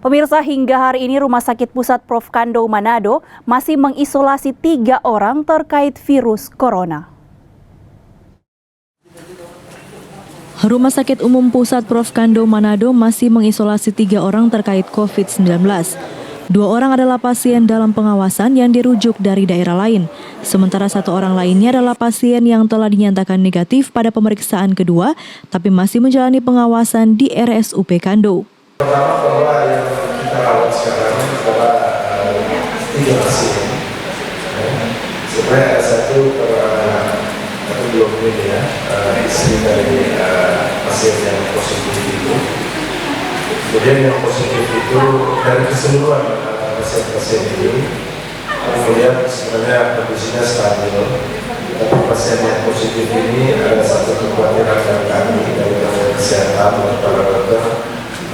Pemirsa, hingga hari ini Rumah Sakit Pusat Prof. Kando Manado masih mengisolasi 3 orang terkait virus corona. Rumah Sakit Umum Pusat Prof. Kando Manado masih mengisolasi 3 orang terkait COVID-19. 2 orang adalah pasien dalam pengawasan yang dirujuk dari daerah lain. Sementara 1 orang lainnya adalah pasien yang telah dinyatakan negatif pada pemeriksaan kedua, tapi masih menjalani pengawasan di RSUP Kando. Pertama bahwa yang kita rawat sekarang adalah 3 pasien. Sebenarnya ada 1 tapi belum ini ya, istri dari pasien yang positif itu. Kemudian yang positif itu dari keseluruhan pasien-pasien ini, kemudian sebenarnya kondisinya stabil. Tapi pasien yang positif ini ada 1 kekhawatiran dari kami dari tenaga kesehatan dan para dokter,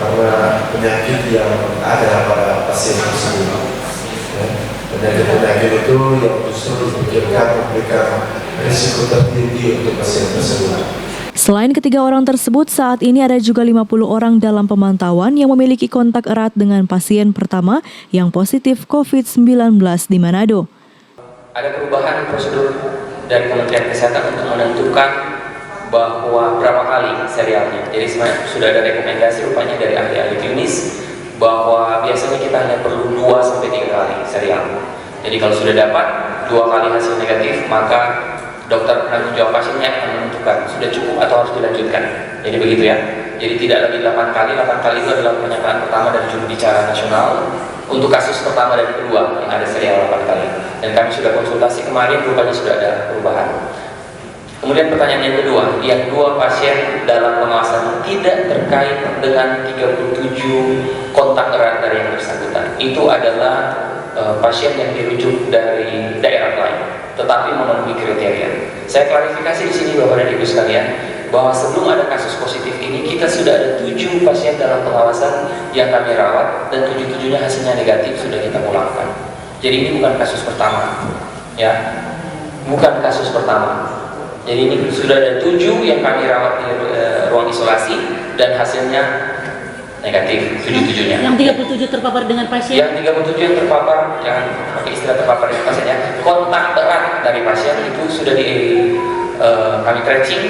karena penyakit yang ada pada pasien tersebut. Penyakit-penyakit itu yang justru dipikirkan memberikan risiko tertinggi untuk pasien tersebut. Selain ketiga orang tersebut, saat ini ada juga 50 orang dalam pemantauan yang memiliki kontak erat dengan pasien pertama yang positif COVID-19 di Manado. Ada perubahan prosedur dari Kementerian Kesehatan untuk menentukan bahwa berapa kali serialnya. Jadi sudah ada rekomendasi rupanya dari ahli-ahli klinis bahwa biasanya kita hanya perlu 2-3 kali serial. Jadi kalau sudah dapat 2 kali hasil negatif, maka dokter penanggung jawab pasiennya akan menentukan sudah cukup atau harus dilanjutkan. Jadi begitu ya. Jadi tidak lagi 8 kali. 8 kali itu adalah pernyataan pertama dari juru bicara nasional untuk kasus pertama dan kedua yang ada serial 8 kali. Dan kami sudah konsultasi kemarin, rupanya sudah ada perubahan. Kemudian pertanyaan yang kedua, yang 2 pasien dalam pengawasan tidak terkait dengan 37 kontak erat dari yang bersangkutan. Itu adalah pasien yang dirujuk dari daerah lain, tetapi memenuhi kriteria. Saya klarifikasi di sini Bapak dan Ibu sekalian, bahwa sebelum ada kasus positif ini, kita sudah ada 7 pasien dalam pengawasan yang kami rawat, dan 7-7-nya hasilnya negatif sudah kita pulangkan. Jadi ini bukan kasus pertama, ya, bukan kasus pertama. Jadi ini sudah ada 7 yang kami rawat di ruang isolasi dan hasilnya negatif, 7-7-nya. Yang 37 terpapar dengan pasien? Yang 37 yang terpapar, jangan pakai istilah terpapar dengan pasiennya, kontak erat dari pasien itu sudah kami tracing.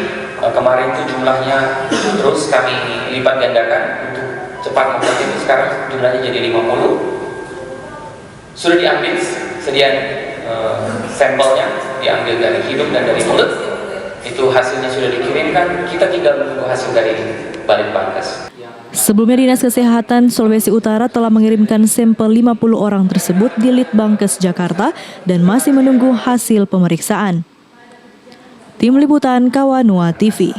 Kemarin itu jumlahnya terus kami lipat gandakan untuk cepat mempercepat. Sekarang jumlahnya jadi 50. Sudah diambil sediaan sampelnya, diambil dari hidung dan dari mulut. Itu hasilnya sudah dikirimkan, kita tinggal menunggu hasil dari Balitbangkes. Sebelumnya Dinas Kesehatan Sulawesi Utara telah mengirimkan sampel 50 orang tersebut di Litbangkes Jakarta dan masih menunggu hasil pemeriksaan. Tim Liputan Kawanua TV.